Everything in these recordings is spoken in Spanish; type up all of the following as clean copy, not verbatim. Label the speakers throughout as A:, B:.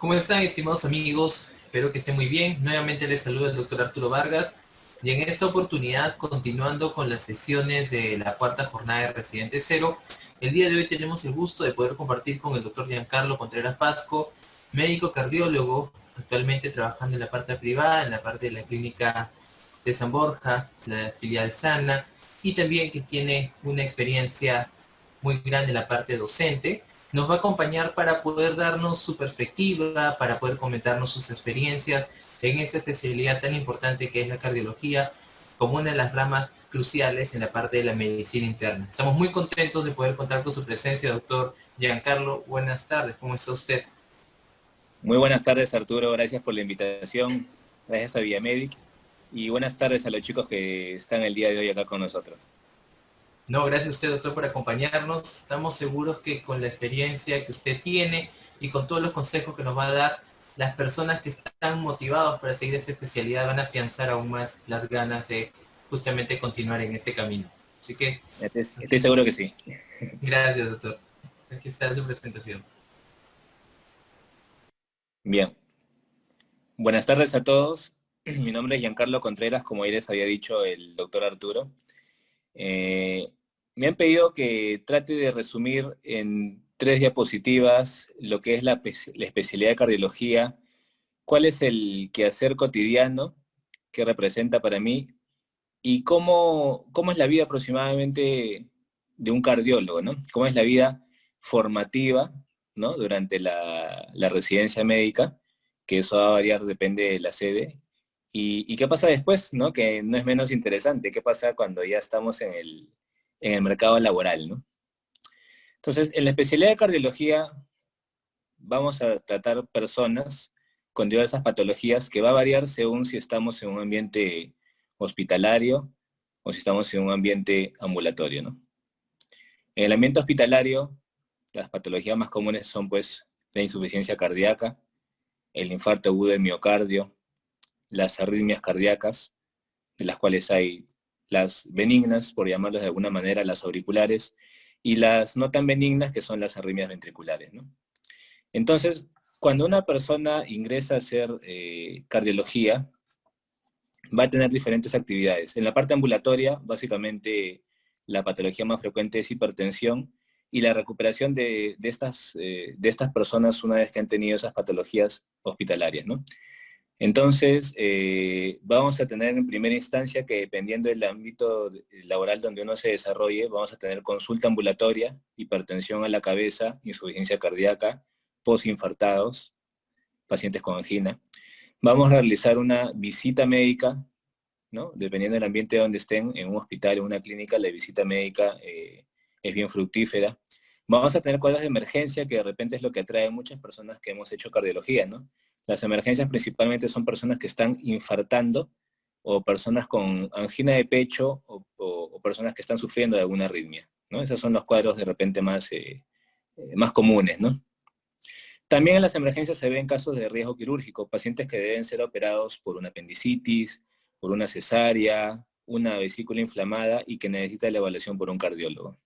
A: ¿Cómo están, estimados amigos? Espero que estén muy bien. Nuevamente les saluda el doctor Arturo Vargas y en esta oportunidad, continuando con las sesiones de la cuarta jornada de Residente Cero, el día de hoy tenemos el gusto de poder compartir con el doctor Giancarlo Contreras Pasco, médico cardiólogo, actualmente trabajando en la parte privada, en la parte de la clínica de San Borja, la filial Sana, y también que tiene una experiencia muy grande en la parte docente. Nos va a acompañar para poder darnos su perspectiva, para poder comentarnos sus experiencias en esa especialidad tan importante que es la cardiología, como una de las ramas cruciales en la parte de la medicina interna. Estamos muy contentos de poder contar con su presencia, doctor Giancarlo. Buenas tardes, ¿cómo está usted?
B: Muy buenas tardes, Arturo. Gracias por la invitación. Gracias a Villamedic. Y buenas tardes a los chicos que están el día de hoy acá con nosotros.
A: No, gracias a usted, doctor, por acompañarnos. Estamos seguros que con la experiencia que usted tiene y con todos los consejos que nos va a dar, las personas que están motivados para seguir esta especialidad van a afianzar aún más las ganas de justamente continuar en este camino. Así que,
B: Estoy seguro que sí.
A: gracias, doctor. Aquí está su presentación.
B: Bien. Buenas tardes a todos. Mi nombre es Giancarlo Contreras, como ya les había dicho el doctor Arturo. Me han pedido que trate de resumir en 3 diapositivas lo que es la especialidad de cardiología, cuál es el quehacer cotidiano que representa para mí y cómo es la vida aproximadamente de un cardiólogo, ¿no? Cómo es la vida formativa, ¿no? Durante la residencia médica, que eso va a variar, depende de la sede. Y qué pasa después, ¿no? Que no es menos interesante. ¿Qué pasa cuando ya estamos en el mercado laboral, ¿no? Entonces, en la especialidad de cardiología vamos a tratar personas con diversas patologías que va a variar según si estamos en un ambiente hospitalario o si estamos en un ambiente ambulatorio, ¿no? En el ambiente hospitalario, las patologías más comunes son pues la insuficiencia cardíaca, el infarto agudo de miocardio, las arritmias cardíacas, de las cuales hay las benignas, por llamarlas de alguna manera, las auriculares, y las no tan benignas, que son las arritmias ventriculares, ¿no? Entonces, cuando una persona ingresa a hacer cardiología, va a tener diferentes actividades. En la parte ambulatoria, básicamente, la patología más frecuente es hipertensión y la recuperación de estas personas una vez que han tenido esas patologías hospitalarias, ¿no? Entonces, vamos a tener en primera instancia que dependiendo del ámbito laboral donde uno se desarrolle, vamos a tener consulta ambulatoria, hipertensión a la cabeza, insuficiencia cardíaca, postinfartados, pacientes con angina. Vamos a realizar una visita médica, ¿no? Dependiendo del ambiente donde estén, en un hospital, en una clínica, la visita médica es bien fructífera. Vamos a tener cuadros de emergencia, que de repente es lo que atrae a muchas personas que hemos hecho cardiología, ¿no? Las emergencias principalmente son personas que están infartando o personas con angina de pecho o personas que están sufriendo de alguna arritmia, ¿no? Esos son los cuadros de repente más comunes, ¿no? También en las emergencias se ven casos de riesgo quirúrgico, pacientes que deben ser operados por una apendicitis, por una cesárea, una vesícula inflamada y que necesita la evaluación por un cardiólogo.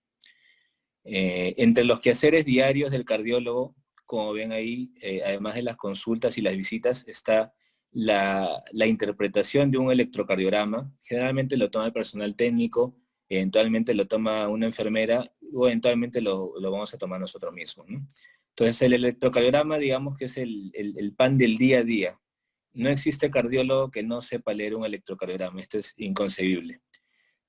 B: Entre los quehaceres diarios del cardiólogo, como ven ahí, además de las consultas y las visitas, está la interpretación de un electrocardiograma. Generalmente lo toma el personal técnico, eventualmente lo toma una enfermera o eventualmente lo vamos a tomar nosotros mismos, ¿no? Entonces el electrocardiograma, digamos que es el pan del día a día. No existe cardiólogo que no sepa leer un electrocardiograma, esto es inconcebible.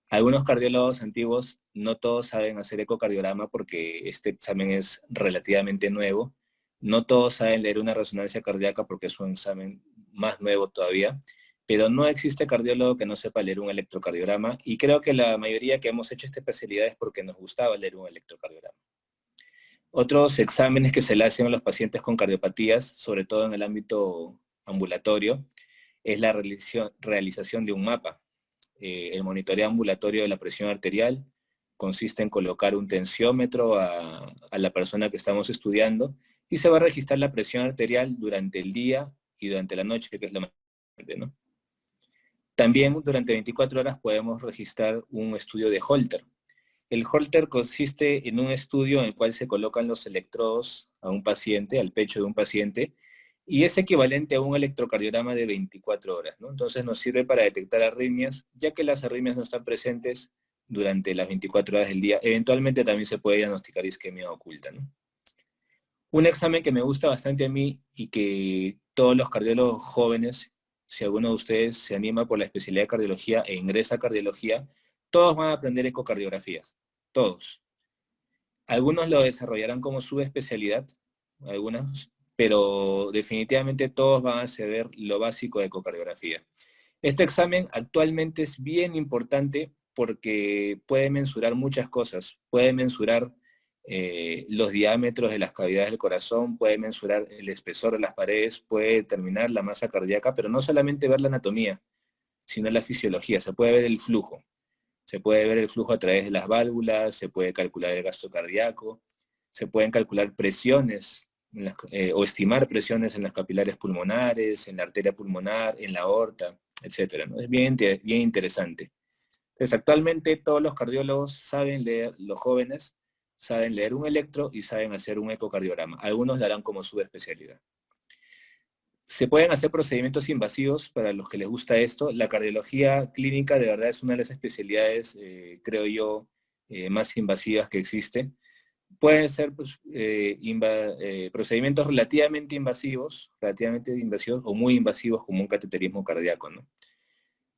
B: Algunos cardiólogos antiguos no todos saben hacer ecocardiograma porque este examen es relativamente nuevo. No todos saben leer una resonancia cardíaca porque es un examen más nuevo todavía. Pero no existe cardiólogo que no sepa leer un electrocardiograma y creo que la mayoría que hemos hecho esta especialidad es porque nos gustaba leer un electrocardiograma. Otros exámenes que se le hacen a los pacientes con cardiopatías, sobre todo en el ámbito ambulatorio, es la realización de un mapa. El monitoreo ambulatorio de la presión arterial consiste en colocar un tensiómetro a la persona que estamos estudiando y se va a registrar la presión arterial durante el día y durante la noche, que es lo más importante, ¿no? También durante 24 horas podemos registrar un estudio de Holter. El Holter consiste en un estudio en el cual se colocan los electrodos a un paciente, al pecho de un paciente, y es equivalente a un electrocardiograma de 24 horas, ¿no? Entonces nos sirve para detectar arritmias, ya que las arritmias no están presentes durante las 24 horas del día. Eventualmente también se puede diagnosticar isquemia oculta, ¿no? Un examen que me gusta bastante a mí y que todos los cardiólogos jóvenes, si alguno de ustedes se anima por la especialidad de cardiología e ingresa a cardiología, todos van a aprender ecocardiografías, todos. Algunos lo desarrollarán como subespecialidad, algunos, pero definitivamente todos van a saber lo básico de ecocardiografía. Este examen actualmente es bien importante porque puede mensurar muchas cosas. Puede mensurar los diámetros de las cavidades del corazón, puede mensurar el espesor de las paredes, puede determinar la masa cardíaca, pero no solamente ver la anatomía, sino la fisiología. Se puede ver el flujo. Se puede ver el flujo a través de las válvulas, se puede calcular el gasto cardíaco, se pueden calcular presiones o estimar presiones en las capilares pulmonares, en la arteria pulmonar, en la aorta, etcétera, ¿no? Es bien interesante. Entonces, actualmente todos los cardiólogos saben leer, los jóvenes saben leer un electro y saben hacer un ecocardiograma. Algunos lo harán como subespecialidad. Se pueden hacer procedimientos invasivos para los que les gusta esto. La cardiología clínica de verdad es una de las especialidades, creo yo, más invasivas que existe. Pueden ser pues, procedimientos relativamente invasivos o muy invasivos como un cateterismo cardíaco, ¿no?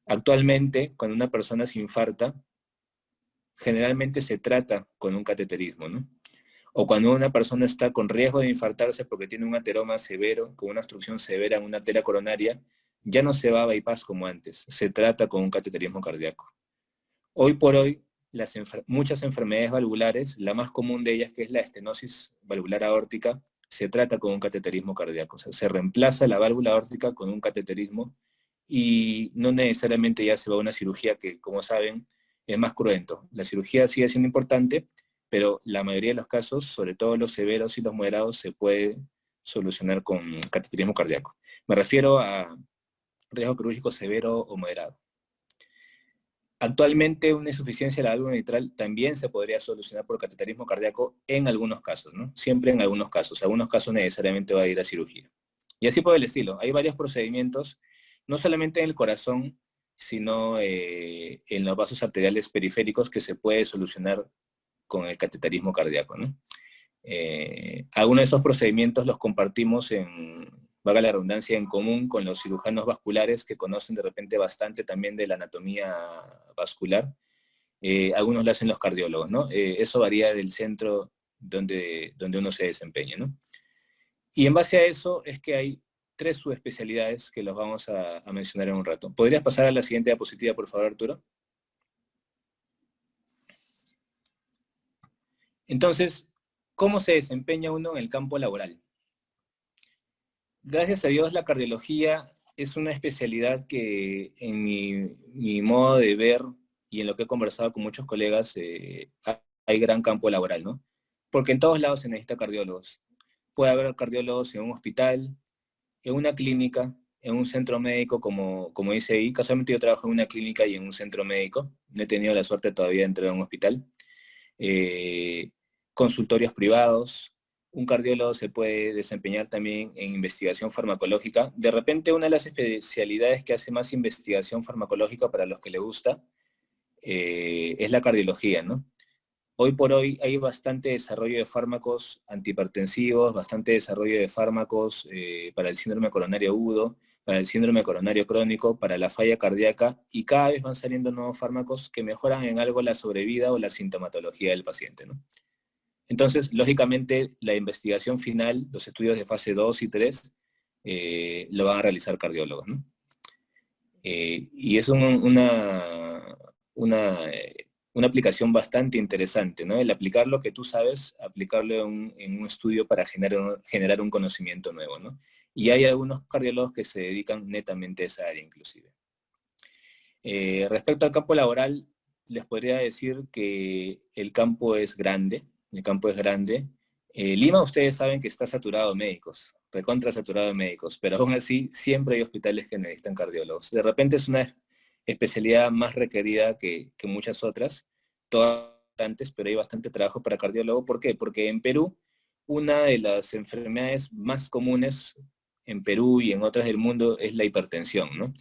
B: Actualmente, cuando una persona se infarta, generalmente se trata con un cateterismo, ¿no? O cuando una persona está con riesgo de infartarse porque tiene un ateroma severo, con una obstrucción severa en una arteria coronaria, ya no se va a bypass como antes, se trata con un cateterismo cardíaco. Hoy por hoy, muchas enfermedades valvulares, la más común de ellas, que es la estenosis valvular aórtica, se trata con un cateterismo cardíaco. O sea, se reemplaza la válvula aórtica con un cateterismo y no necesariamente ya se va a una cirugía que, como saben, es más cruento. La cirugía sigue siendo importante, pero la mayoría de los casos, sobre todo los severos y los moderados, se puede solucionar con cateterismo cardíaco. Me refiero a riesgo quirúrgico severo o moderado. Actualmente una insuficiencia de la válvula mitral también se podría solucionar por cateterismo cardíaco en algunos casos, ¿no? Siempre en algunos casos necesariamente va a ir a cirugía. Y así por el estilo, hay varios procedimientos, no solamente en el corazón, sino en los vasos arteriales periféricos que se puede solucionar con el cateterismo cardíaco, ¿no? Algunos de estos procedimientos los compartimos valga la redundancia, en común con los cirujanos vasculares que conocen de repente bastante también de la anatomía vascular. Algunos lo hacen los cardiólogos, ¿no? Eso varía del centro donde uno se desempeña, ¿no? Y en base a eso es que hay 3 subespecialidades que los vamos a mencionar en un rato. ¿Podrías pasar a la siguiente diapositiva, por favor, Arturo? Entonces, ¿cómo se desempeña uno en el campo laboral? Gracias a Dios la cardiología es una especialidad que en mi modo de ver y en lo que he conversado con muchos colegas, hay gran campo laboral, ¿no? Porque en todos lados se necesita cardiólogos. Puede haber cardiólogos en un hospital, en una clínica, en un centro médico, como dice ahí. Casualmente yo trabajo en una clínica y en un centro médico. No he tenido la suerte todavía de entrar a un hospital. Consultorios privados. Un cardiólogo se puede desempeñar también en investigación farmacológica. De repente, una de las especialidades que hace más investigación farmacológica para los que les gusta es la cardiología, ¿no? Hoy por hoy hay bastante desarrollo de fármacos antihipertensivos, bastante desarrollo de fármacos para el síndrome coronario agudo, para el síndrome coronario crónico, para la falla cardíaca, y cada vez van saliendo nuevos fármacos que mejoran en algo la sobrevida o la sintomatología del paciente, ¿no? Entonces, lógicamente, la investigación final, los estudios de fase 2 y 3, lo van a realizar cardiólogos, ¿no? Y es una aplicación bastante interesante, ¿no? El aplicar lo que tú sabes, aplicarlo en un estudio para generar un conocimiento nuevo, ¿no? Y hay algunos cardiólogos que se dedican netamente a esa área, inclusive. Respecto al campo laboral, les podría decir que el campo es grande. Lima, ustedes saben que está saturado de médicos, recontra saturado de médicos, pero aún así siempre hay hospitales que necesitan cardiólogos. De repente es una especialidad más requerida que muchas otras, todas antes, pero hay bastante trabajo para cardiólogo. ¿Por qué? Porque en Perú una de las enfermedades más comunes en Perú y en otras del mundo es la hipertensión, ¿no?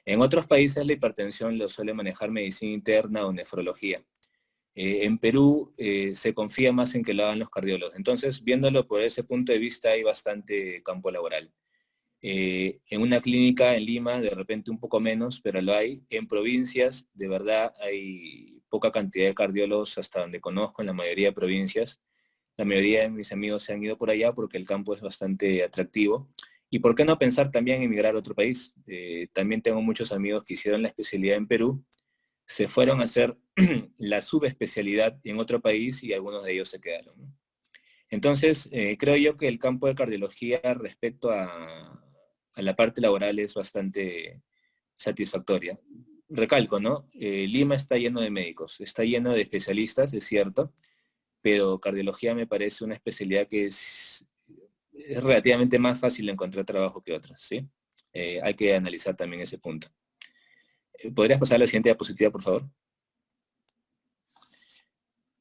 B: En otros países la hipertensión lo suele manejar medicina interna o nefrología. En Perú se confía más en que lo hagan los cardiólogos. Entonces, viéndolo por ese punto de vista, hay bastante campo laboral. En una clínica en Lima, de repente un poco menos, pero lo hay. En provincias, de verdad, hay poca cantidad de cardiólogos hasta donde conozco en la mayoría de provincias. La mayoría de mis amigos se han ido por allá porque el campo es bastante atractivo. ¿Y por qué no pensar también en emigrar a otro país? También tengo muchos amigos que hicieron la especialidad en Perú, se fueron a hacer la subespecialidad en otro país y algunos de ellos se quedaron, ¿no? Entonces, creo yo que el campo de cardiología respecto a la parte laboral es bastante satisfactoria. Recalco, ¿no? Lima está lleno de médicos, está lleno de especialistas, es cierto, pero cardiología me parece una especialidad que es relativamente más fácil de encontrar trabajo que otras, ¿sí? Hay que analizar también ese punto. ¿Podrías pasar a la siguiente diapositiva, por favor?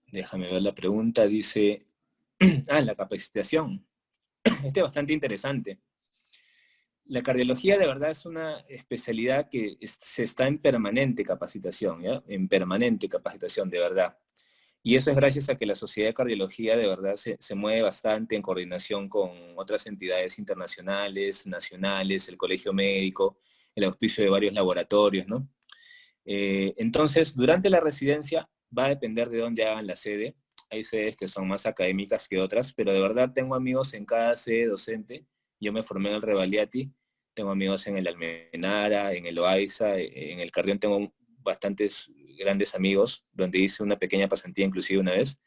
B: Déjame ver la pregunta, dice... la capacitación. Este es bastante interesante. La cardiología de verdad es una especialidad que se está en permanente capacitación, ¿ya? En permanente capacitación, de verdad. Y eso es gracias a que la Sociedad de Cardiología de verdad se mueve bastante en coordinación con otras entidades internacionales, nacionales, el Colegio Médico, el auspicio de varios laboratorios, ¿no? Entonces, durante la residencia va a depender de dónde hagan la sede. Hay sedes que son más académicas que otras, pero de verdad tengo amigos en cada sede docente. Yo me formé en el Revaliati, tengo amigos en el Almenara, en el Loaiza, en el Carrión tengo bastantes grandes amigos, donde hice una pequeña pasantía inclusive una vez,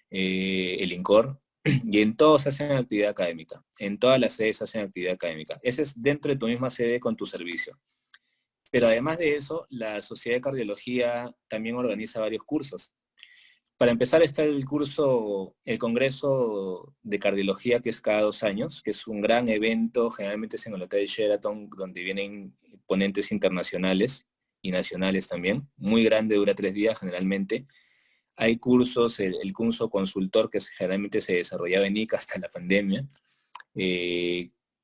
B: el INCOR, y en todos hacen actividad académica, en todas las sedes hacen actividad académica. Ese es dentro de tu misma sede con tu servicio. Pero además de eso, la Sociedad de Cardiología también organiza varios cursos. Para empezar está el Congreso de Cardiología, que es cada 2 años, que es un gran evento, generalmente es en el Hotel Sheraton, donde vienen ponentes internacionales y nacionales también. Muy grande, dura 3 días generalmente. Hay cursos, el curso consultor, que generalmente se desarrollaba en ICA hasta la pandemia.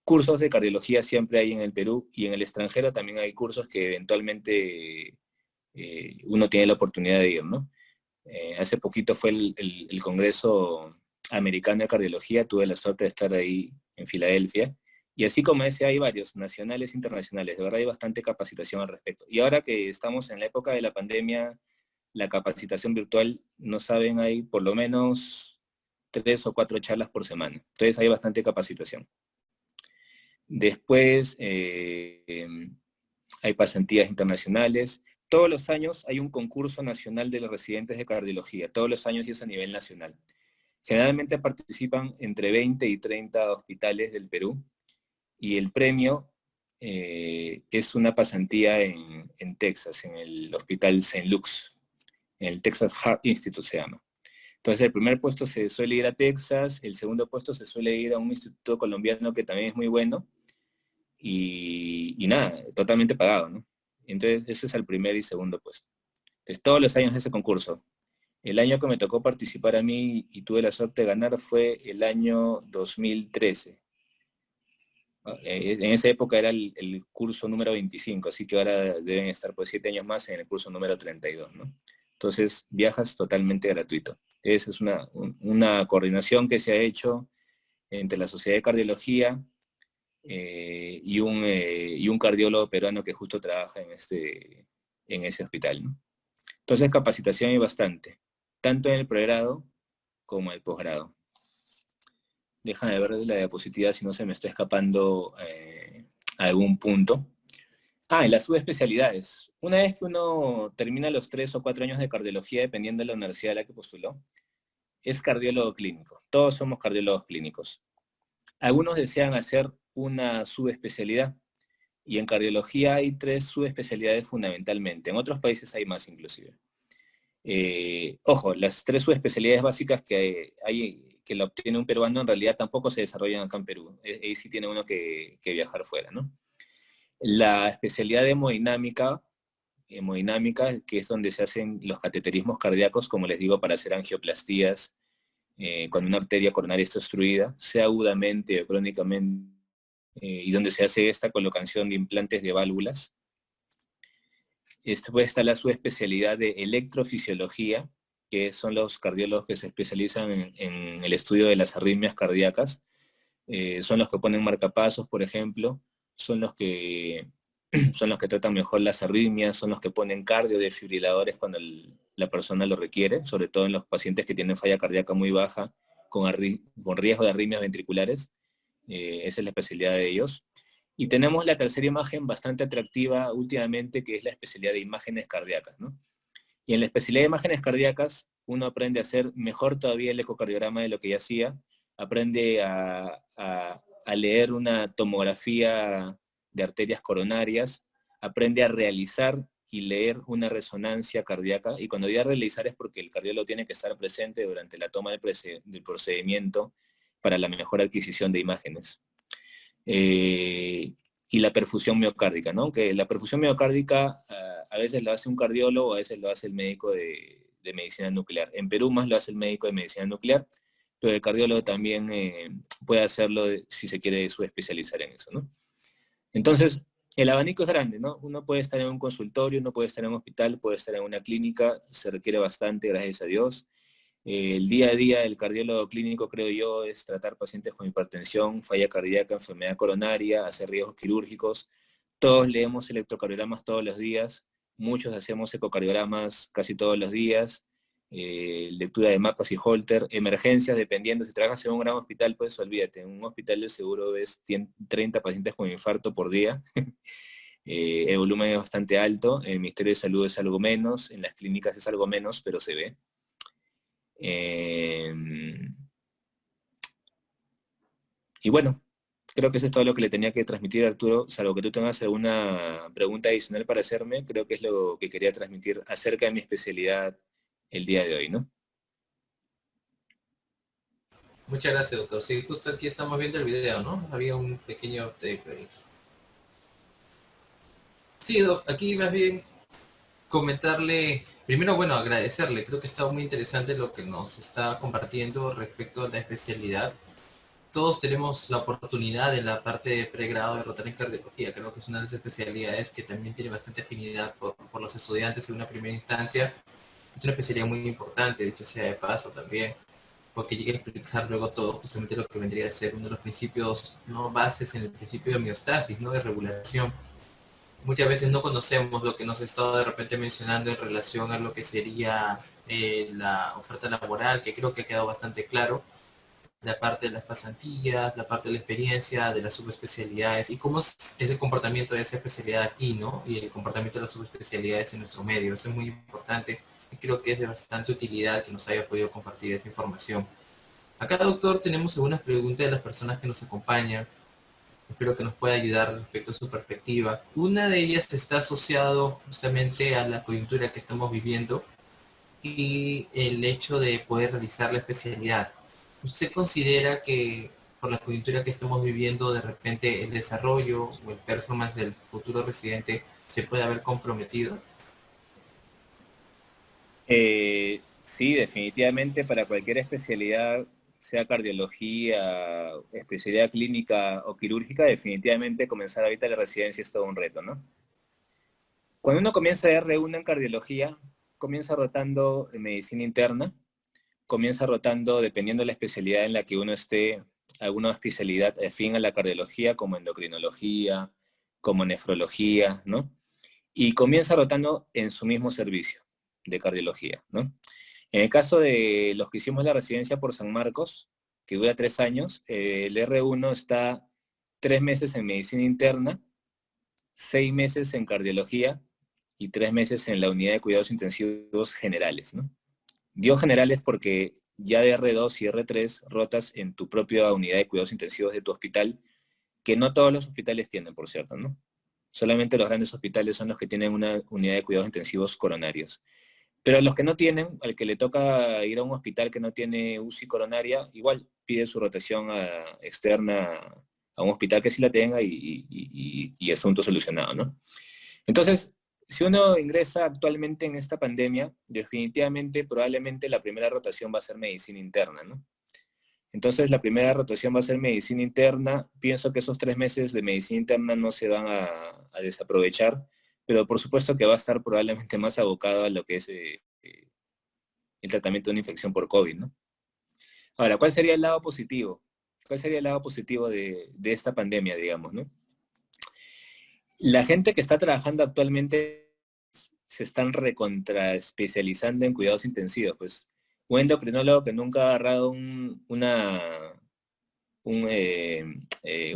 B: Cursos de cardiología siempre hay en el Perú, y en el extranjero también hay cursos que eventualmente uno tiene la oportunidad de ir, ¿no? Hace poquito fue el Congreso Americano de Cardiología, tuve la suerte de estar ahí en Filadelfia, y así como ese hay varios, nacionales e internacionales, de verdad hay bastante capacitación al respecto. Y ahora que estamos en la época de la pandemia, la capacitación virtual, no saben, hay por lo menos 3 o 4 charlas por semana, entonces hay bastante capacitación. Después hay pasantías internacionales. Todos los años hay un concurso nacional de los residentes de cardiología, todos los años y es a nivel nacional. Generalmente participan entre 20 y 30 hospitales del Perú, y el premio es una pasantía en Texas, en el Hospital St. Luke's, en el Texas Heart Institute se llama. Entonces el primer puesto se suele ir a Texas, el segundo puesto se suele ir a un instituto colombiano que también es muy bueno, y nada, totalmente pagado, ¿no? Entonces ese es el primer y segundo puesto. Entonces todos los años ese concurso. El año que me tocó participar a mí y tuve la suerte de ganar fue el año 2013. En esa época era el curso número 25, así que ahora deben estar pues 7 años más en el curso número 32, ¿no? Entonces viajas totalmente gratuito. Esa es una coordinación que se ha hecho entre la Sociedad de Cardiología y un cardiólogo peruano que justo trabaja en ese hospital, ¿no? Entonces capacitación hay bastante, tanto en el pregrado como en el posgrado. Déjame ver la diapositiva si no se me está escapando algún punto. En las subespecialidades. Una vez que uno termina los 3 o 4 años de cardiología, dependiendo de la universidad a la que postuló, es cardiólogo clínico. Todos somos cardiólogos clínicos. Algunos desean hacer una subespecialidad, y en cardiología hay 3 subespecialidades fundamentalmente. En otros países hay más inclusive. Ojo, las 3 subespecialidades básicas que la obtiene un peruano en realidad tampoco se desarrollan acá en Perú. Ahí sí tiene uno que viajar fuera, ¿no? La especialidad de hemodinámica, que es donde se hacen los cateterismos cardíacos, como les digo, para hacer angioplastías cuando una arteria coronaria está obstruida, sea agudamente o crónicamente, y donde se hace esta colocación de implantes de válvulas. Después está la subespecialidad de electrofisiología, que son los cardiólogos que se especializan en el estudio de las arritmias cardíacas. Son los que ponen marcapasos, por ejemplo, son los que, son los que tratan mejor las arritmias, son los que ponen cardiodefibriladores cuando la persona lo requiere, sobre todo en los pacientes que tienen falla cardíaca muy baja, con riesgo de arritmias ventriculares. Esa es la especialidad de ellos. Y tenemos la tercera imagen bastante atractiva últimamente, que es la especialidad de imágenes cardíacas, ¿no? Y en la especialidad de imágenes cardíacas, uno aprende a hacer mejor todavía el ecocardiograma de lo que ya hacía, aprende a leer una tomografía de arterias coronarias, aprende a realizar y leer una resonancia cardíaca, y cuando digo realizar es porque el cardiólogo tiene que estar presente durante la toma del procedimiento para la mejor adquisición de imágenes. Y la perfusión miocárdica, ¿no? Que la perfusión miocárdica a veces lo hace un cardiólogo, a veces lo hace el médico de medicina nuclear. En Perú más lo hace el médico de medicina nuclear, pero el cardiólogo también puede hacerlo si se quiere subespecializar en eso, ¿no? Entonces, el abanico es grande, ¿no? Uno puede estar en un consultorio, uno puede estar en un hospital, puede estar en una clínica, se requiere bastante, gracias a Dios. El día a día del cardiólogo clínico, creo yo, es tratar pacientes con hipertensión, falla cardíaca, enfermedad coronaria, hacer riesgos quirúrgicos. Todos leemos electrocardiogramas todos los días, muchos hacemos ecocardiogramas casi todos los días, lectura de mapas y Holter, emergencias, dependiendo, si trabajas en un gran hospital, pues olvídate, en un hospital de seguro ves 30 pacientes con infarto por día. El volumen es bastante alto, en el Ministerio de Salud es algo menos, en las clínicas es algo menos, pero se ve. Y bueno, creo que eso es todo lo que le tenía que transmitir a Arturo, salvo que tú tengas alguna pregunta adicional para hacerme, creo que es lo que quería transmitir acerca de mi especialidad el día de hoy, ¿no?
A: Muchas gracias, doctor. Sí, justo aquí estamos viendo el video, ¿no? Había un pequeño update ahí. Sí, aquí más bien comentarle, primero, bueno, agradecerle. Creo que está muy interesante lo que nos está compartiendo respecto a la especialidad. Todos tenemos la oportunidad en la parte de pregrado de rotar en cardiología. Creo que es una de las especialidades que también tiene bastante afinidad por los estudiantes en una primera instancia. Es una especialidad muy importante, dicho sea de paso también, porque llega a explicar luego todo justamente lo que vendría a ser uno de los principios, no bases en el principio de homeostasis, no de regulación. Muchas veces no conocemos lo que nos ha estado de repente mencionando en relación a lo que sería la oferta laboral, que creo que ha quedado bastante claro, la parte de las pasantías, la parte de la experiencia, de las subespecialidades y cómo es el comportamiento de esa especialidad aquí, ¿no? Y el comportamiento de las subespecialidades en nuestro medio. Eso es muy importante y creo que es de bastante utilidad que nos haya podido compartir esa información. Acá, doctor, tenemos algunas preguntas de las personas que nos acompañan. Espero que nos pueda ayudar respecto a su perspectiva. Una de ellas está asociado justamente a la coyuntura que estamos viviendo y el hecho de poder realizar la especialidad. ¿Usted considera que por la coyuntura que estamos viviendo, de repente el desarrollo o el performance del futuro residente se puede haber comprometido?
B: Sí, definitivamente para cualquier especialidad, sea cardiología, especialidad clínica o quirúrgica, definitivamente comenzar ahorita la residencia es todo un reto, ¿no? Cuando uno comienza R1 en cardiología, comienza rotando en medicina interna, comienza rotando, dependiendo de la especialidad en la que uno esté, alguna especialidad afín a la cardiología, como endocrinología, como nefrología, ¿no? Y comienza rotando en su mismo servicio de cardiología, ¿no? En el caso de los que hicimos la residencia por San Marcos, que dura 3 años, el R1 está 3 meses en medicina interna, 6 meses en cardiología y 3 meses en la unidad de cuidados intensivos generales, ¿no? Digo generales porque ya de R2 y R3 rotas en tu propia unidad de cuidados intensivos de tu hospital, que no todos los hospitales tienen, por cierto, ¿no? Solamente los grandes hospitales son los que tienen una unidad de cuidados intensivos coronarios. Pero los que no tienen, al que le toca ir a un hospital que no tiene UCI coronaria, igual pide su rotación externa a un hospital que sí la tenga y asunto solucionado, ¿no? Entonces, si uno ingresa actualmente en esta pandemia, definitivamente, probablemente la primera rotación va a ser medicina interna, ¿no? Entonces la primera rotación va a ser medicina interna. Pienso que esos 3 meses de medicina interna no se van a desaprovechar, pero por supuesto que va a estar probablemente más abocado a lo que es el tratamiento de una infección por COVID, ¿no? Ahora, ¿cuál sería el lado positivo? ¿Cuál sería el lado positivo de esta pandemia, digamos, ¿no? La gente que está trabajando actualmente se están recontra especializando en cuidados intensivos, pues un endocrinólogo que nunca ha agarrado un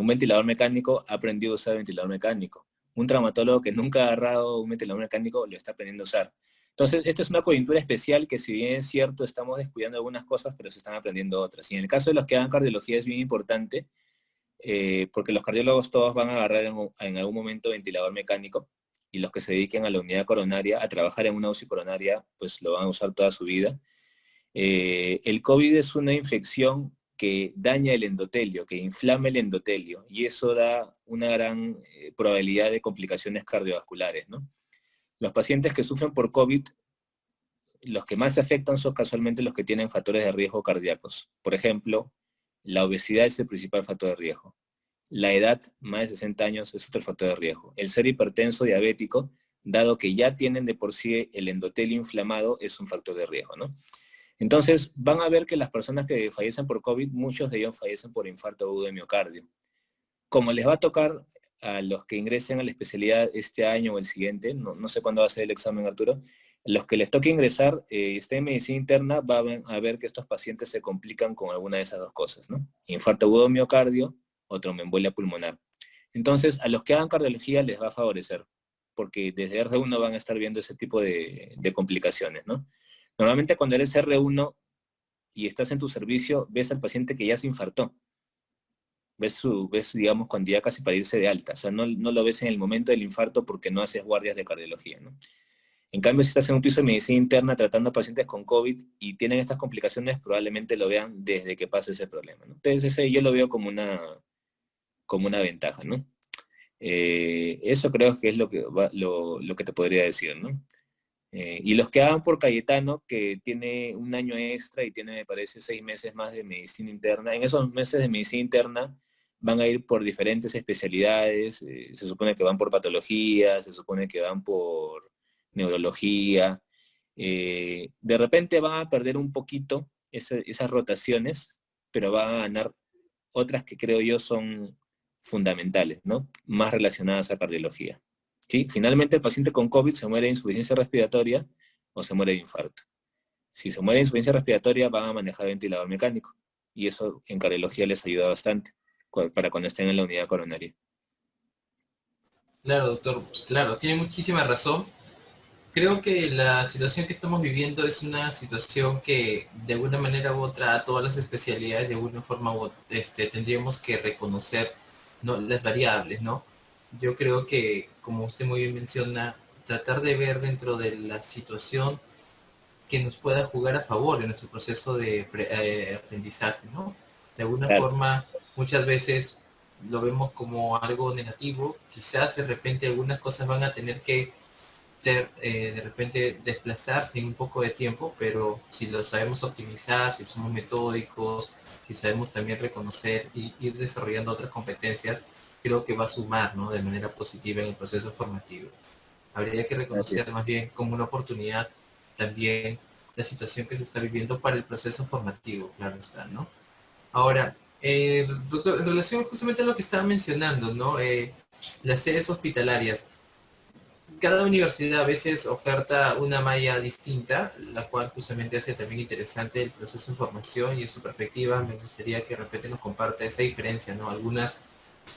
B: ventilador mecánico ha aprendido a usar ventilador mecánico. Un traumatólogo que nunca ha agarrado un ventilador mecánico lo está aprendiendo a usar. Entonces, esta es una coyuntura especial que, si bien es cierto, estamos descuidando algunas cosas, pero se están aprendiendo otras. Y en el caso de los que hagan cardiología es bien importante, porque los cardiólogos todos van a agarrar en algún momento ventilador mecánico, y los que se dediquen a la unidad coronaria, a trabajar en una UCI coronaria, pues lo van a usar toda su vida. El COVID es una infección que daña el endotelio, que inflama el endotelio, y eso da una gran probabilidad de complicaciones cardiovasculares, ¿no? Los pacientes que sufren por COVID, los que más se afectan son casualmente los que tienen factores de riesgo cardíacos. Por ejemplo, la obesidad es el principal factor de riesgo. La edad, más de 60 años, es otro factor de riesgo. El ser hipertenso, diabético, dado que ya tienen de por sí el endotelio inflamado, es un factor de riesgo, ¿no? Entonces, van a ver que las personas que fallecen por COVID, muchos de ellos fallecen por infarto agudo de miocardio. Como les va a tocar a los que ingresen a la especialidad este año o el siguiente, no sé cuándo va a ser el examen, Arturo, los que les toque ingresar, estén en medicina interna, van a ver que estos pacientes se complican con alguna de esas dos cosas, ¿no? Infarto agudo de miocardio o tromboembolia pulmonar. Entonces, a los que hagan cardiología les va a favorecer, porque desde R1 van a estar viendo ese tipo de complicaciones, ¿no? Normalmente cuando eres R1 y estás en tu servicio, ves al paciente que ya se infartó. Ves, digamos, cuando ya casi para irse de alta. O sea, no lo ves en el momento del infarto porque no haces guardias de cardiología, ¿no? En cambio, si estás en un piso de medicina interna tratando a pacientes con COVID y tienen estas complicaciones, probablemente lo vean desde que pase ese problema, ¿no? Entonces, ese yo lo veo como una ventaja, ¿no? Eso creo que es lo que te podría decir, ¿no? Y los que hagan por Cayetano, que tiene un año extra y tiene, me parece, 6 meses más de medicina interna, en esos meses de medicina interna van a ir por diferentes especialidades, se supone que van por patología, se supone que van por neurología. De repente van a perder un poquito esas rotaciones, pero van a ganar otras que creo yo son fundamentales, ¿no? Más relacionadas a cardiología. ¿Sí? Finalmente el paciente con COVID se muere de insuficiencia respiratoria o se muere de infarto. Si se muere de insuficiencia respiratoria van a manejar ventilador mecánico, y eso en cardiología les ayuda bastante para cuando estén en la unidad coronaria.
A: Claro, doctor, claro, tiene muchísima razón. Creo que la situación que estamos viviendo es una situación que de alguna manera u otra a todas las especialidades de alguna forma tendríamos que reconocer, ¿no?, las variables, ¿no? Yo creo que, como usted muy bien menciona, tratar de ver dentro de la situación que nos pueda jugar a favor en nuestro proceso de aprendizaje, ¿no? De alguna
B: Claro,
A: forma, muchas veces lo vemos como algo negativo, quizás de repente algunas cosas van a tener que de repente desplazarse en un poco de tiempo, pero si lo sabemos optimizar, si somos metódicos, si sabemos también reconocer y ir desarrollando otras competencias, creo que va a sumar, ¿no?, de manera positiva en el proceso formativo. Habría que
B: así es.
A: reconocer más bien como una oportunidad también la situación que se está viviendo para el proceso formativo, claro está, ¿no? Ahora, doctor, en relación justamente a lo que estaba mencionando, ¿no? Las sedes hospitalarias, cada universidad a veces oferta una malla distinta, la cual justamente hace también interesante el proceso de formación, y en su perspectiva me gustaría que de repente nos comparta esa diferencia, ¿no? Algunas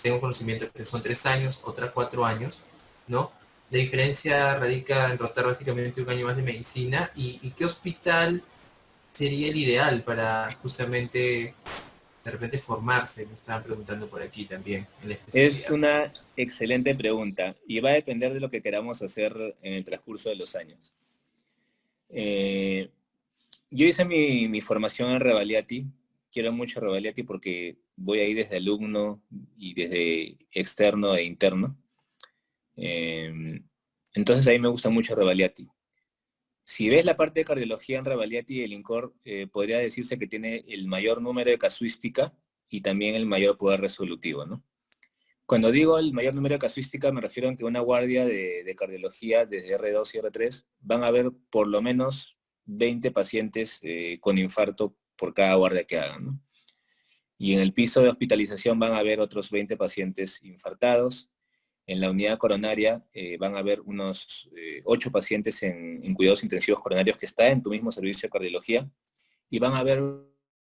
A: tengo conocimiento que son 3 años, otras 4 años, ¿no? La diferencia radica en rotar básicamente un año más de medicina, y qué hospital sería el ideal para justamente de repente formarse, me estaban preguntando por aquí también en la
B: Es
A: especialidad.
B: una excelente pregunta y va a depender de lo que queramos hacer en el transcurso de los años. Eh, yo hice mi formación en Revaliati. Quiero mucho Revaliati porque voy ahí desde alumno y desde externo e interno. Entonces ahí me gusta mucho Revaliati. Si ves la parte de cardiología en Revalidati, el INCOR podría decirse que tiene el mayor número de casuística y también el mayor poder resolutivo, ¿no? Cuando digo el mayor número de casuística, me refiero a que una guardia de cardiología desde R2 y R3 van a haber por lo menos 20 pacientes con infarto por cada guardia que hagan, ¿no? Y en el piso de hospitalización van a haber otros 20 pacientes infartados. En la unidad coronaria van a haber unos 8 pacientes en cuidados intensivos coronarios que están en tu mismo servicio de cardiología. Y van a ver,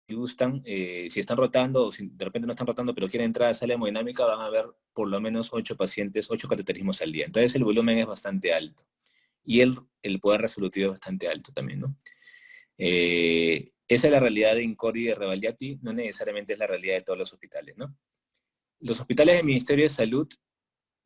B: si gustan, si están rotando o si de repente no están rotando, pero quieren entrar a sala hemodinámica, van a ver por lo menos 8 pacientes, 8 cateterismos al día. Entonces el volumen es bastante alto. Y el poder resolutivo es bastante alto también, ¿no? Esa es la realidad de INCOR y de Revalidati, no necesariamente es la realidad de todos los hospitales, ¿no? Los hospitales del Ministerio de Salud,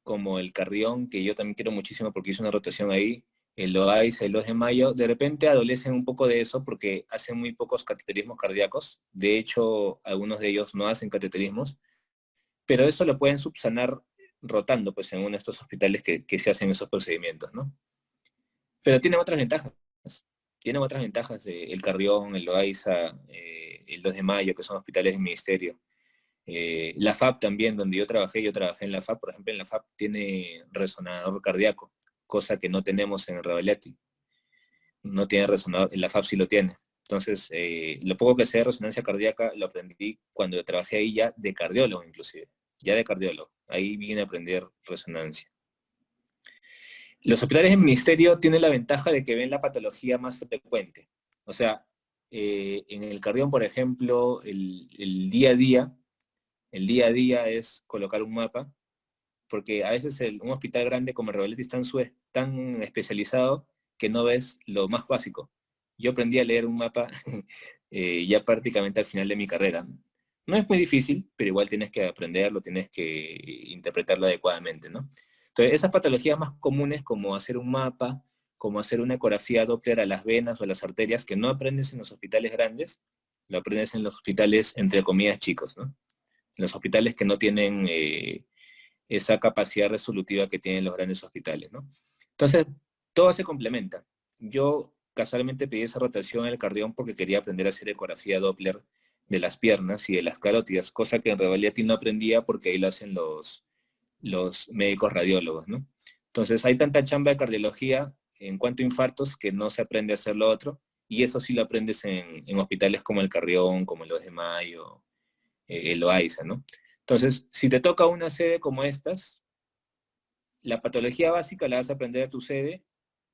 B: como el Carrión, que yo también quiero muchísimo porque hice una rotación ahí, el Loaiza, el 2 de mayo, de repente adolecen un poco de eso porque hacen muy pocos cateterismos cardíacos. De hecho, algunos de ellos no hacen cateterismos, pero eso lo pueden subsanar rotando pues, en uno de estos hospitales que se hacen esos procedimientos, ¿no? Pero tienen otras ventajas. Tienen otras ventajas, el Carrión, el Loaiza, el 2 de mayo, que son hospitales del ministerio. La FAP también, donde yo trabajé en la FAP, por ejemplo, en la FAP tiene resonador cardíaco, cosa que no tenemos en el Revalidati. No tiene resonador, en la FAP sí lo tiene. Entonces, lo poco que sé de resonancia cardíaca lo aprendí cuando trabajé ahí ya de cardiólogo inclusive, ya de cardiólogo. Ahí vine a aprender resonancia. Los hospitales del ministerio tienen la ventaja de que ven la patología más frecuente. O sea, en el Cardión, por ejemplo, el día a día es colocar un mapa, porque a veces un hospital grande como el Revalidati es tan especializado que no ves lo más básico. Yo aprendí a leer un mapa ya prácticamente al final de mi carrera. No es muy difícil, pero igual tienes que aprenderlo, tienes que interpretarlo adecuadamente, ¿no? Entonces, esas patologías más comunes como hacer un mapa, como hacer una ecografía Doppler a las venas o a las arterias, que no aprendes en los hospitales grandes, lo aprendes en los hospitales, entre comillas, chicos, ¿no? En los hospitales que no tienen esa capacidad resolutiva que tienen los grandes hospitales, ¿no? Entonces, todo se complementa. Yo casualmente pedí esa rotación en el Cardión porque quería aprender a hacer ecografía Doppler de las piernas y de las carótidas, cosa que en Revalidati no aprendía porque ahí lo hacen los médicos radiólogos, ¿no? Entonces, hay tanta chamba de cardiología en cuanto a infartos que no se aprende a hacer lo otro, y eso sí lo aprendes en hospitales como el Carrión, como el 2 de Mayo, el Loaiza, ¿no? Entonces, si te toca una sede como estas, la patología básica la vas a aprender a tu sede,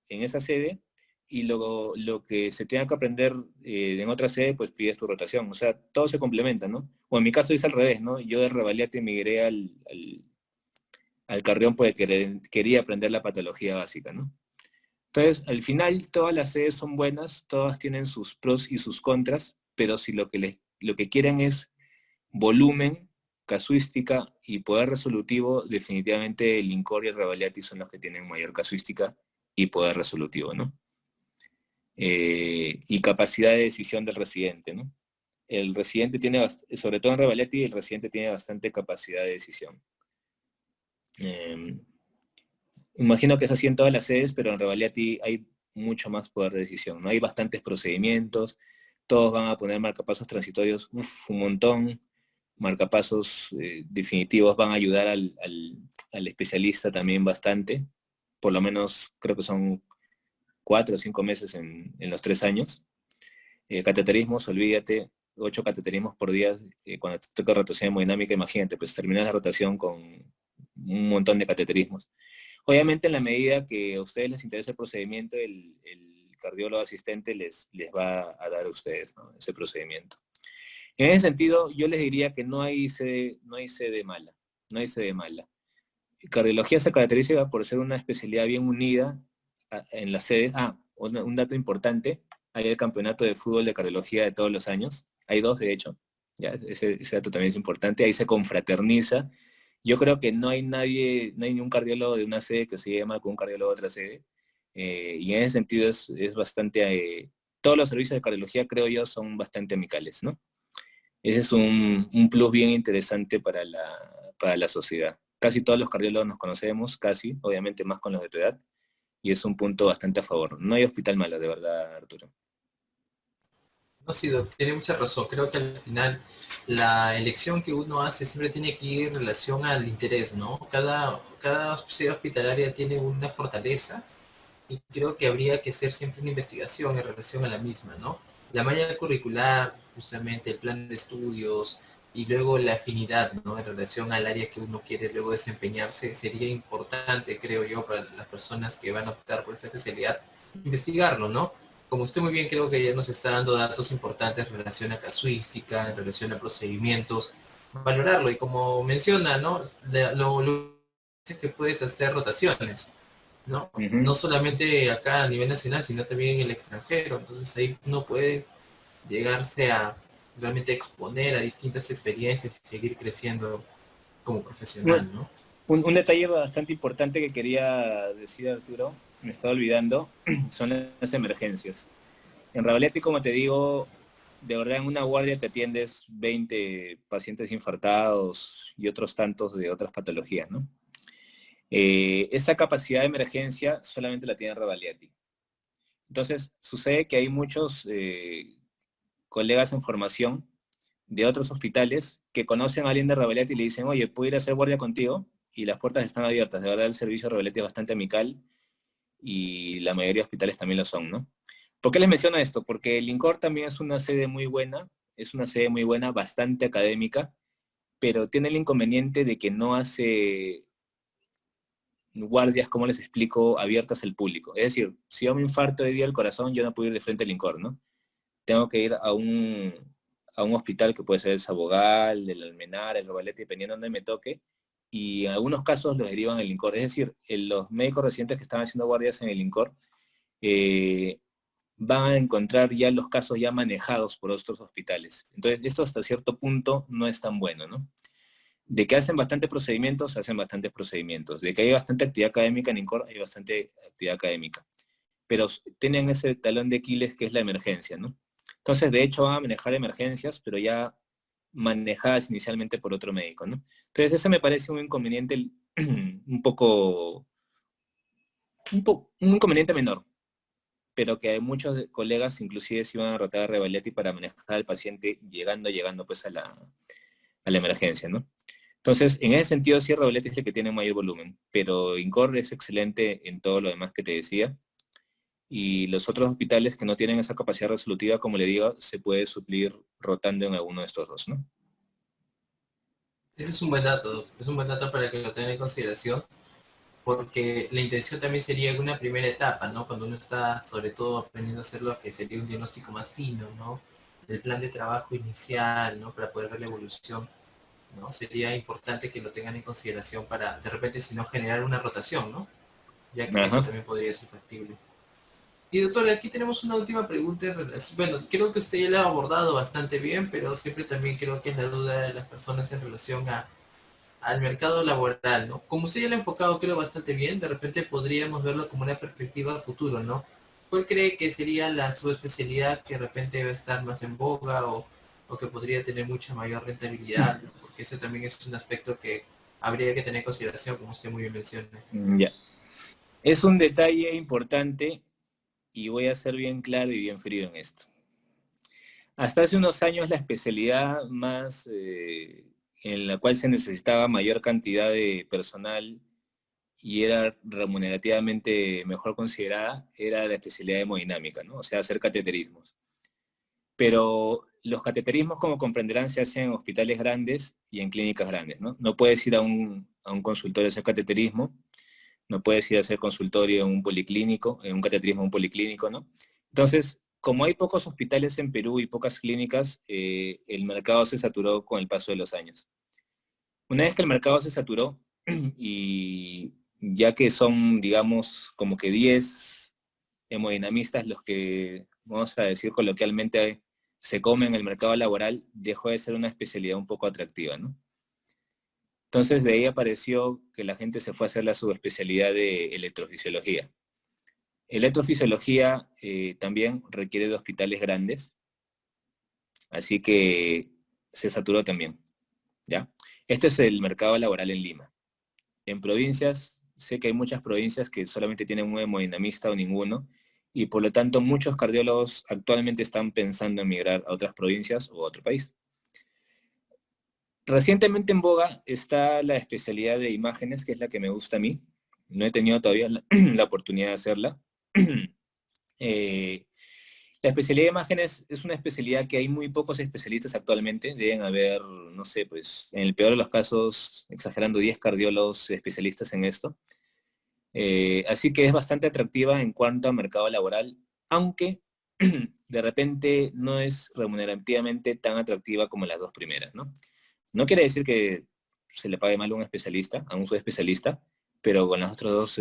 B: en esa sede, y lo que se tenga que aprender en otra sede, pues pides tu rotación. O sea, todo se complementa, ¿no? O en mi caso es al revés, ¿no? Yo de Revalidati migré al Carrión porque quería aprender la patología básica, ¿no? Entonces, al final, todas las sedes son buenas, todas tienen sus pros y sus contras, pero si lo que quieren es volumen, casuística y poder resolutivo, definitivamente el INCOR y el Revalidati son los que tienen mayor casuística y poder resolutivo, ¿no? Y capacidad de decisión del residente, ¿no? El residente tiene, sobre todo en Revalidati, el residente tiene bastante capacidad de decisión. Imagino que es así en todas las sedes, pero en Revalidati hay mucho más poder de decisión, ¿no? Hay bastantes procedimientos, todos van a poner marcapasos transitorios, un montón, marcapasos definitivos van a ayudar al especialista también bastante, por lo menos creo que son 4 o 5 meses en los 3 años. Cateterismos, olvídate, 8 cateterismos por día, cuando te toca rotación hemodinámica, imagínate, pues terminas la rotación con un montón de cateterismos. Obviamente en la medida que a ustedes les interesa el procedimiento, el cardiólogo asistente les va a dar a ustedes, ¿no?, ese procedimiento. En ese sentido, yo les diría que no hay sede mala, no hay sede mala. Cardiología se caracteriza por ser una especialidad bien unida en las sedes. Un dato importante, hay el campeonato de fútbol de cardiología de todos los años, hay 2 de hecho, ya, ese dato también es importante, ahí se confraterniza. Yo creo que no hay ni un cardiólogo de una sede que se lleve mal con un cardiólogo de otra sede, y en ese sentido es bastante, todos los servicios de cardiología creo yo son bastante amicales, ¿no? Ese es un plus bien interesante para la sociedad. Casi todos los cardiólogos nos conocemos, casi, obviamente más con los de tu edad, y es un punto bastante a favor. No hay hospital malo, de verdad, Arturo.
A: No, sí, Doc, tiene mucha razón. Creo que al final la elección que uno hace siempre tiene que ir en relación al interés, ¿no? Cada sede hospitalaria tiene una fortaleza y creo que habría que hacer siempre una investigación en relación a la misma, ¿no? La malla curricular, justamente el plan de estudios y luego la afinidad, ¿no? En relación al área que uno quiere luego desempeñarse, sería importante, creo yo, para las personas que van a optar por esa especialidad, investigarlo, ¿no? Como usted muy bien creo que ya nos está dando datos importantes en relación a casuística, en relación a procedimientos, valorarlo y como menciona, ¿no? Lo que puedes hacer rotaciones, ¿no?
B: Ujú.
A: No solamente acá a nivel nacional, sino también en el extranjero. Entonces ahí uno puede llegarse a realmente exponer a distintas experiencias y seguir creciendo como
B: No,
A: profesional, ¿no?
B: un detalle bastante importante que quería decir, Arturo, me estaba olvidando, son las emergencias. En Ravalete, como te digo, de verdad en una guardia te atiendes 20 pacientes infartados y otros tantos de otras patologías, ¿no? Esa capacidad de emergencia solamente la tiene Ravaliati. Entonces, sucede que hay muchos colegas en formación de otros hospitales que conocen a alguien de Ravaliati y le dicen, oye, ¿puedo ir a hacer guardia contigo? Y las puertas están abiertas. De verdad, el servicio de Ravaliati es bastante amical y la mayoría de hospitales también lo son, ¿no? ¿Por qué les menciono esto? Porque el INCOR también es una sede muy buena, bastante académica, pero tiene el inconveniente de que no hace guardias, como les explico, abiertas al público. Es decir, si yo me infarto de día del corazón, yo no puedo ir de frente al INCOR, ¿no? Tengo que ir a un hospital que puede ser el Sabogal, el Almenar, el Robalete, dependiendo de donde me toque, y en algunos casos los derivan al INCOR. Es decir, los médicos residentes que están haciendo guardias en el INCOR eh, van a encontrar ya los casos ya manejados por otros hospitales. Entonces, esto hasta cierto punto no es tan bueno, ¿no? De que hacen bastantes procedimientos. De que hay bastante actividad académica en INCOR, hay bastante actividad académica. Pero tienen ese talón de Aquiles que es la emergencia, ¿no? Entonces, de hecho, van a manejar emergencias, pero ya manejadas inicialmente por otro médico, ¿no? Entonces, ese me parece un inconveniente un poco, un inconveniente menor, pero que muchos colegas inclusive se iban a rotar a Revaleti para manejar al paciente llegando pues a la emergencia, ¿no? Entonces, en ese sentido, sí, Revaleti es el que tiene mayor volumen, pero INCOR es excelente en todo lo demás que te decía, y los otros hospitales que no tienen esa capacidad resolutiva, como le digo, se puede suplir rotando en alguno de estos dos, ¿no?
A: Ese es un buen dato, es un buen dato para que lo tengan en consideración, porque la intención también sería una primera etapa, ¿no? Cuando uno está sobre todo aprendiendo a hacer lo que sería un diagnóstico más fino, ¿no? El plan de trabajo inicial, ¿no? Para poder ver la evolución, ¿no? Sería importante que lo tengan en consideración para, de repente, si no, generar una rotación, ¿no? Ya que eso
B: Ajá.
A: también podría ser factible. Y doctor, aquí tenemos una última pregunta. Bueno, creo que usted ya la ha abordado bastante bien, pero siempre también creo que es la duda de las personas en relación al mercado laboral, ¿no? Como usted ya lo ha enfocado, creo, bastante bien, de repente podríamos verlo como una perspectiva futuro, ¿no? ¿Cuál cree que sería la subespecialidad que de repente debe estar más en boga o que podría tener mucha mayor rentabilidad, ¿no? Porque ese también es un aspecto que habría que tener en consideración, como usted muy bien menciona.
B: Ya. Es un detalle importante y voy a ser bien claro y bien frío en esto. Hasta hace unos años la especialidad más en la cual se necesitaba mayor cantidad de personal y era remunerativamente mejor considerada era la especialidad de hemodinámica, ¿no? O sea, hacer cateterismos. Pero los cateterismos, como comprenderán, se hacen en hospitales grandes y en clínicas grandes, ¿no? No puedes ir a un consultorio a hacer cateterismo, no puedes ir a hacer consultorio en un policlínico, en un cateterismo en un policlínico, ¿no? Entonces, como hay pocos hospitales en Perú y pocas clínicas, el mercado se saturó con el paso de los años. Una vez que el mercado se saturó, y ya que son, digamos, como que 10 hemodinamistas los que, vamos a decir coloquialmente, se comen en el mercado laboral, dejó de ser una especialidad un poco atractiva, ¿no? Entonces de ahí apareció que la gente se fue a hacer la subespecialidad de electrofisiología. Electrofisiología también requiere de hospitales grandes, así que se saturó también, ¿ya? Este es el mercado laboral en Lima. En provincias sé que hay muchas provincias que solamente tienen un hemodinamista o ninguno, y por lo tanto muchos cardiólogos actualmente están pensando en migrar a otras provincias o a otro país. Recientemente en boga está la especialidad de imágenes, que es la que me gusta a mí. No he tenido todavía la oportunidad de hacerla. Eh, la especialidad de imágenes es una especialidad que hay muy pocos especialistas actualmente. Deben haber, no sé, pues en el peor de los casos, exagerando, 10 cardiólogos especialistas en esto. Así que es bastante atractiva en cuanto a mercado laboral, aunque de repente no es remunerativamente tan atractiva como las dos primeras, ¿no? No quiere decir que se le pague mal a un especialista, a un subespecialista, pero con las otras dos,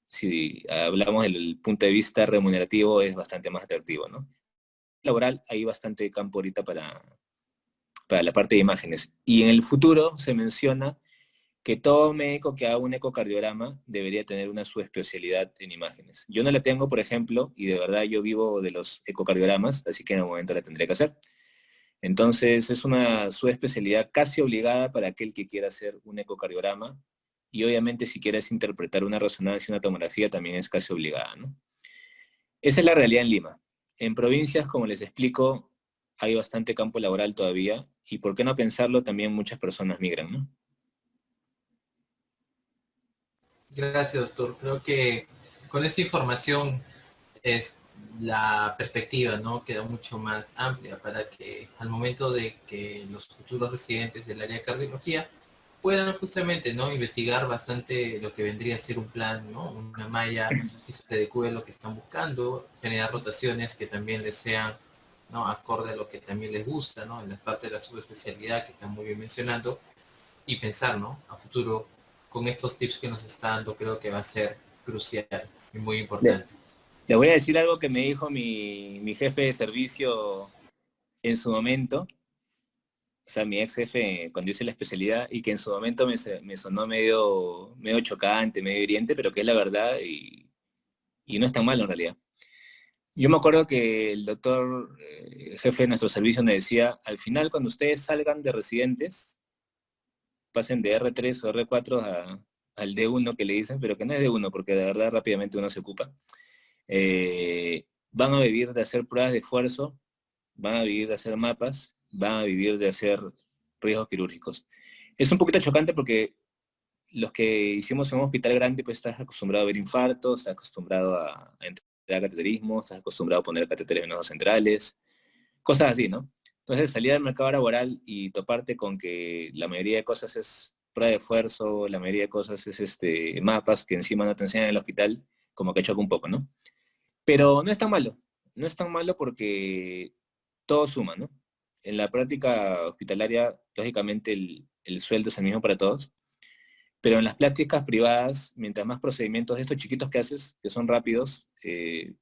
B: si hablamos del punto de vista remunerativo, es bastante más atractivo, ¿no? Laboral, hay bastante campo ahorita para la parte de imágenes. Y en el futuro se menciona que todo médico que haga un ecocardiograma debería tener una subespecialidad en imágenes. Yo no la tengo, por ejemplo, y de verdad yo vivo de los ecocardiogramas, así que en el momento la tendré que hacer. Entonces es una subespecialidad casi obligada para aquel que quiera hacer un ecocardiograma, y obviamente si quieres interpretar una resonancia y una tomografía también es casi obligada, ¿no? Esa es la realidad en Lima. En provincias, como les explico, hay bastante campo laboral todavía, y por qué no pensarlo, también muchas personas migran, ¿no?
A: Gracias, doctor. Creo que con esta información es la perspectiva, ¿no? Queda mucho más amplia para que al momento de que los futuros residentes del área de cardiología puedan justamente, ¿no? Investigar bastante lo que vendría a ser un plan, ¿no? Una malla que se adecue a lo que están buscando, generar rotaciones que también les sean, ¿no? Acorde a lo que también les gusta, ¿no? En la parte de la subespecialidad que están muy bien mencionando, y pensar, ¿no? A futuro, con estos tips que nos está dando, creo que va a ser crucial y muy
B: Le,
A: importante.
B: le voy a decir algo que me dijo mi jefe de servicio en su momento, o sea, mi ex jefe cuando hice la especialidad, y que en su momento me sonó medio chocante, medio hiriente, pero que es la verdad y no es tan malo en realidad. Yo me acuerdo que el doctor, jefe de nuestro servicio, me decía, al final cuando ustedes salgan de residentes, pasen de R3 o R4 al D1 que le dicen, pero que no es D1 porque de verdad rápidamente uno se ocupa. Van a vivir de hacer pruebas de esfuerzo, van a vivir de hacer mapas, van a vivir de hacer riesgos quirúrgicos. Es un poquito chocante porque los que hicimos en un hospital grande, pues estás acostumbrado a ver infartos, estás acostumbrado a entregar cateterismo, estás acostumbrado a poner catéteres venosos centrales, cosas así, ¿no? Entonces, salir al mercado laboral y toparte con que la mayoría de cosas es prueba de esfuerzo, la mayoría de cosas es mapas que encima no te enseñan en el hospital, como que choca un poco, ¿no? Pero no es tan malo, no es tan malo porque todo suma, ¿no? En la práctica hospitalaria, lógicamente el sueldo es el mismo para todos, pero en las prácticas privadas, mientras más procedimientos de estos chiquitos que haces, que son rápidos,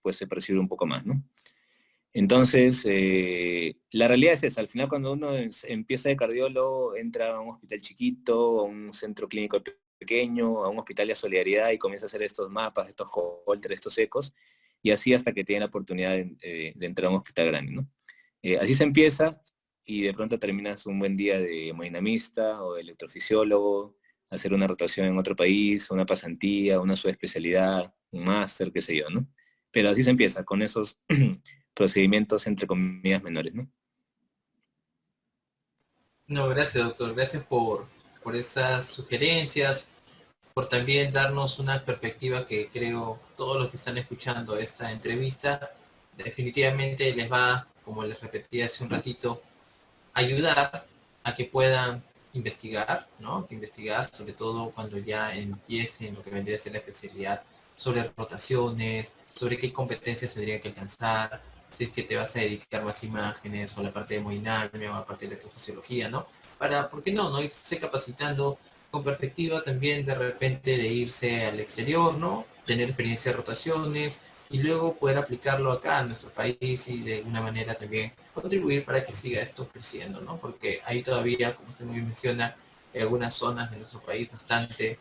B: pues se percibe un poco más, ¿no? Entonces, la realidad es esa. Al final, cuando uno empieza de cardiólogo, entra a un hospital chiquito, a un centro clínico pequeño, a un hospital de solidaridad y comienza a hacer estos mapas, estos holters, estos ecos, y así hasta que tiene la oportunidad de entrar a un hospital grande, ¿no? Así se empieza y de pronto terminas un buen día de hemodinamista o de electrofisiólogo, hacer una rotación en otro país, una pasantía, una subespecialidad, un máster, qué sé yo, ¿no? Pero así se empieza, con esos procedimientos entre comillas menores, ¿no?
A: No, gracias, doctor. Gracias por esas sugerencias, por también darnos una perspectiva que creo todos los que están escuchando esta entrevista definitivamente les va, como les repetí hace un ratito, ayudar a que puedan investigar, ¿no? Investigar sobre todo cuando ya empiecen lo que vendría a ser la especialidad, sobre rotaciones, sobre qué competencias tendrían que alcanzar, si es que te vas a dedicar más a imágenes o a la parte de hemodinamia o a la parte de electrofisiología, ¿no? Para, ¿por qué no? ¿No? Irse capacitando con perspectiva también de repente de irse al exterior, ¿no? Tener experiencia de rotaciones, y luego poder aplicarlo acá en nuestro país y de alguna manera también contribuir para que siga esto creciendo, ¿no? Porque hay todavía, como usted muy bien menciona, en algunas zonas de nuestro país bastante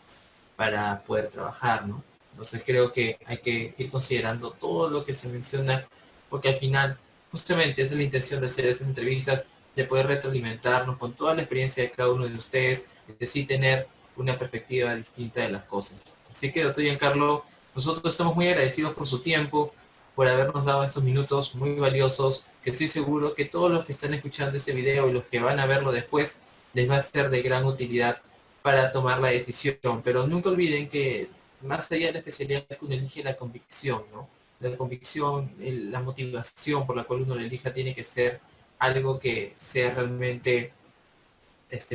A: para poder trabajar, ¿no? Entonces creo que hay que ir considerando todo lo que se menciona, porque al final, justamente esa es la intención de hacer estas entrevistas, de poder retroalimentarnos con toda la experiencia de cada uno de ustedes, de sí tener una perspectiva distinta de las cosas. Así que, doctor Giancarlo, nosotros estamos muy agradecidos por su tiempo, por habernos dado estos minutos muy valiosos, que estoy seguro que todos los que están escuchando este video y los que van a verlo después, les va a ser de gran utilidad para tomar la decisión. Pero nunca olviden que más allá de la especialidad que uno elige, la convicción, ¿no? La convicción, la motivación por la cual uno la elija tiene que ser algo que sea realmente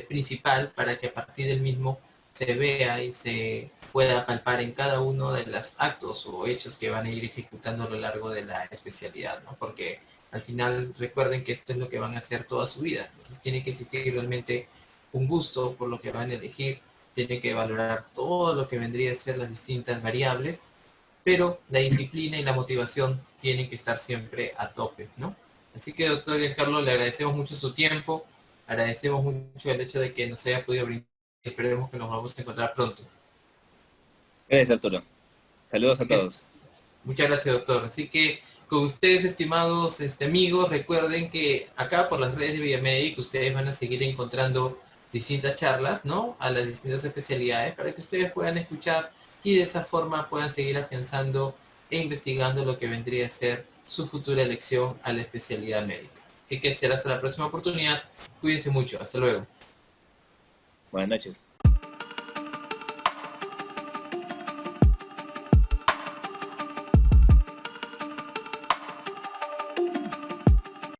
A: principal para que a partir del mismo se vea y se pueda palpar en cada uno de los actos o hechos que van a ir ejecutando a lo largo de la especialidad, ¿no? Porque al final recuerden que esto es lo que van a hacer toda su vida. Entonces tiene que existir realmente un gusto por lo que van a elegir, tiene que valorar todo lo que vendría a ser las distintas variables, pero la disciplina y la motivación tienen que estar siempre a tope, ¿no? Así que, doctor Giancarlo, le agradecemos mucho su tiempo, agradecemos mucho el hecho de que nos haya podido brindar, esperemos que nos vamos a encontrar pronto.
B: Gracias, Arturo. Saludos a todos.
A: Muchas gracias, doctor. Así que con ustedes, estimados amigos, recuerden que acá por las redes de Villamedic ustedes van a seguir encontrando distintas charlas, ¿no? A las distintas especialidades para que ustedes puedan escuchar y de esa forma puedan seguir afianzando e investigando lo que vendría a ser su futura elección a la especialidad médica. Así que será hasta la próxima oportunidad. Cuídense mucho. Hasta luego.
B: Buenas noches.